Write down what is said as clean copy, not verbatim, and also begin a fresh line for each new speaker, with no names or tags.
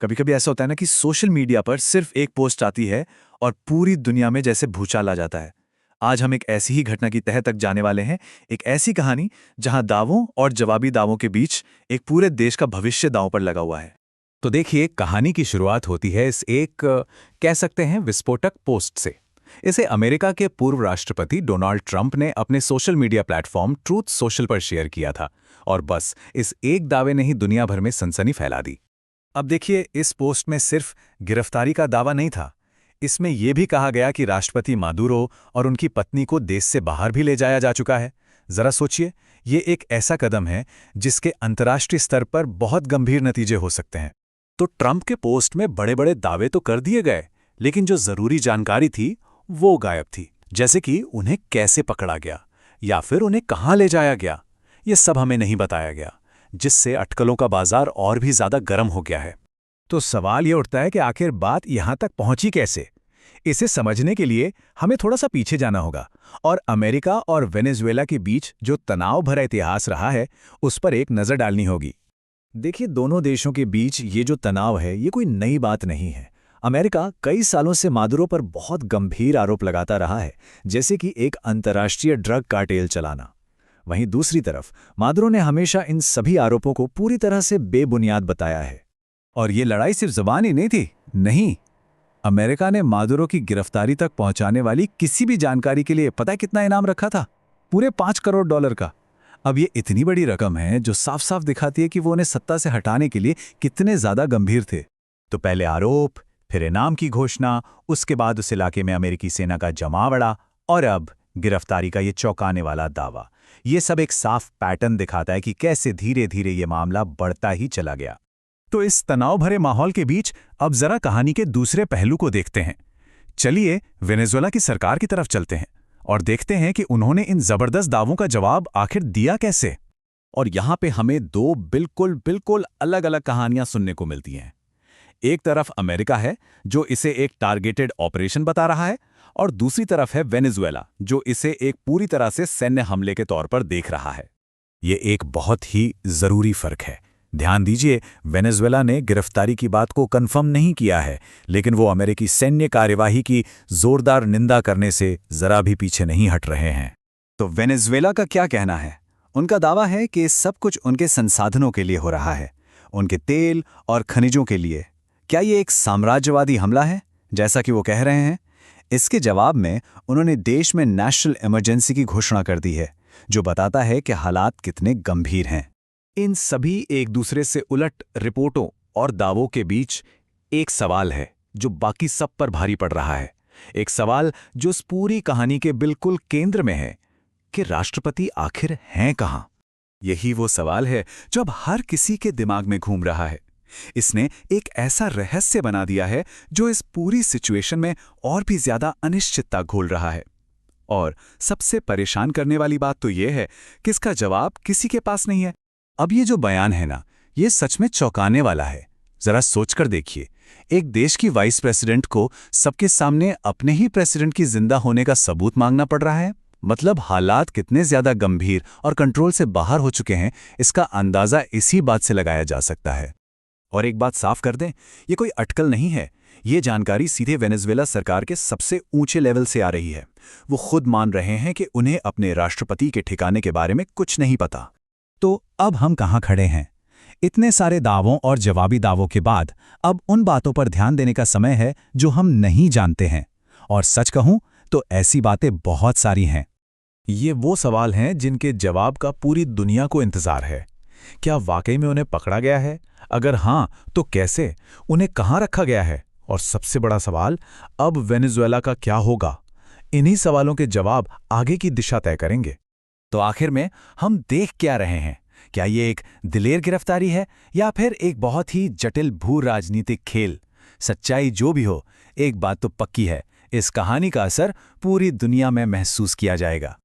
कभी कभी ऐसा होता है ना कि सोशल मीडिया पर सिर्फ एक पोस्ट आती है और पूरी दुनिया में जैसे भूचाल आ जाता है। आज हम एक ऐसी ही घटना की तह तक जाने वाले हैं। एक ऐसी कहानी जहां दावों और जवाबी दावों के बीच एक पूरे देश का भविष्य दांव पर लगा हुआ है।
तो देखिए, कहानी की शुरुआत होती है इस एक कह सकते हैं विस्फोटक पोस्ट से। इसे अमेरिका के पूर्व राष्ट्रपति डोनाल्ड ट्रंप ने अपने social media platform truth social पर शेयर किया था। और बस इस एक दावे ने ही दुनिया भर में सनसनी फैला दी।
अब देखिए, इस पोस्ट में सिर्फ गिरफ्तारी का दावा नहीं था। इसमें यह भी कहा गया कि राष्ट्रपति मादुरो और उनकी पत्नी को देश से बाहर भी ले जाया जा चुका है। जरा सोचिए, ये एक ऐसा कदम है जिसके अंतर्राष्ट्रीय स्तर पर बहुत गंभीर नतीजे हो सकते हैं।
तो ट्रंप के पोस्ट में बड़े बड़े दावे तो कर दिए गए, लेकिन जो जरूरी जानकारी थी वो गायब थी। जैसे कि उन्हें कैसे पकड़ा गया या फिर उन्हें कहाँ ले जाया गया, ये सब हमें नहीं बताया गया, जिससे अटकलों का बाजार और भी ज्यादा गर्म हो गया है।
तो सवाल ये उठता है कि आखिर बात यहां तक पहुंची कैसे। इसे समझने के लिए हमें थोड़ा सा पीछे जाना होगा और अमेरिका और वेनेजुएला के बीच जो तनाव भरा इतिहास रहा है उस पर एक नज़र डालनी होगी। देखिए, दोनों देशों के बीच ये जो तनाव है ये कोई नई बात नहीं है। अमेरिका कई सालों से मादुरो पर बहुत गंभीर आरोप लगाता रहा है, जैसे कि एक अंतर्राष्ट्रीय ड्रग कार्टेल चलाना। वहीं दूसरी तरफ मादुरो ने हमेशा इन सभी आरोपों को पूरी तरह से बेबुनियाद बताया है। और ये लड़ाई सिर्फ ज़बानी नहीं थी। नहीं, अमेरिका ने मादुरो की गिरफ्तारी तक पहुंचाने वाली किसी भी जानकारी के लिए पता है कितना इनाम रखा था? पूरे $5 करोड़ का। अब ये इतनी बड़ी रकम है जो साफ साफ दिखाती है कि वो उन्हें सत्ता से हटाने के लिए कितने ज्यादा गंभीर थे। तो पहले आरोप, फिर इनाम की घोषणा, उसके बाद उस इलाके में अमेरिकी सेना का जमावड़ा और अब गिरफ्तारी का ये चौंकाने वाला दावा। ये सब एक साफ पैटर्न दिखाता है कि कैसे धीरे धीरे ये मामला बढ़ता ही चला गया। तो इस तनाव भरे माहौल के बीच अब जरा कहानी के दूसरे पहलू को देखते हैं। चलिए वेनेजुएला की सरकार की तरफ चलते हैं और देखते हैं कि उन्होंने इन जबरदस्त दावों का जवाब आखिर दिया कैसे। और यहां पे हमें दो बिल्कुल अलग अलग कहानियां सुनने को मिलती हैं। एक तरफ अमेरिका है जो इसे एक टारगेटेड ऑपरेशन बता रहा है, और दूसरी तरफ है वेनेजुएला जो इसे एक पूरी तरह से सैन्य हमले के तौर पर देख रहा है। ये एक बहुत ही जरूरी फर्क है। ध्यान दीजिए, वेनेजुएला ने गिरफ्तारी की बात को कंफर्म नहीं किया है, लेकिन वो अमेरिकी सैन्य कार्यवाही की जोरदार निंदा करने से जरा भी पीछे नहीं हट रहे हैं। तो वेनेजुएला का क्या कहना है? उनका दावा है कि सब कुछ उनके संसाधनों के लिए हो रहा है, उनके तेल और खनिजों के लिए। क्या ये एक साम्राज्यवादी हमला है जैसा कि वो कह रहे हैं? इसके जवाब में उन्होंने देश में नेशनल इमरजेंसी की घोषणा कर दी है, जो बताता है कि हालात कितने गंभीर हैं। इन सभी एक दूसरे से उलट रिपोर्टों और दावों के बीच एक सवाल है जो बाकी सब पर भारी पड़ रहा है। एक सवाल जो इस पूरी कहानी के बिल्कुल केंद्र में है कि राष्ट्रपति आखिर हैं कहां? यही वो सवाल है जो अब हर किसी के दिमाग में घूम रहा है। इसने एक ऐसा रहस्य बना दिया है जो इस पूरी सिचुएशन में और भी ज्यादा अनिश्चितता घोल रहा है। और सबसे परेशान करने वाली बात तो यह है कि इसका जवाब किसी के पास नहीं है। अब ये जो बयान है ना, ये सच में चौंकाने वाला है। जरा सोचकर देखिए, एक देश की वाइस प्रेसिडेंट को सबके सामने अपने ही प्रेसिडेंट की जिंदा होने का सबूत मांगना पड़ रहा है। मतलब हालात कितने ज्यादा गंभीर और कंट्रोल से बाहर हो चुके हैं, इसका अंदाजा इसी बात से लगाया जा सकता है। और एक बात साफ कर दें, ये कोई अटकल नहीं है। ये जानकारी सीधे वेनेजुएला सरकार के सबसे ऊंचे लेवल से आ रही है। वो खुद मान रहे हैं कि उन्हें अपने राष्ट्रपति के ठिकाने के बारे में कुछ नहीं पता। तो अब हम कहाँ खड़े हैं? इतने सारे दावों और जवाबी दावों के बाद अब उन बातों पर ध्यान देने का समय है जो हम नहीं जानते हैं। और सच कहूं तो ऐसी बातें बहुत सारी हैं। ये वो सवाल हैं जिनके जवाब का पूरी दुनिया को इंतजार है। क्या वाकई में उन्हें पकड़ा गया है? अगर हां, तो कैसे? उन्हें कहां रखा गया है? और सबसे बड़ा सवाल, अब वेनेजुएला का क्या होगा? इन्हीं सवालों के जवाब आगे की दिशा तय करेंगे। तो आखिर में हम देख क्या रहे हैं? क्या ये एक दिलेर गिरफ्तारी है या फिर एक बहुत ही जटिल भू राजनीतिक खेल? सच्चाई जो भी हो, एक बात तो पक्की है, इस कहानी का असर पूरी दुनिया में महसूस किया जाएगा।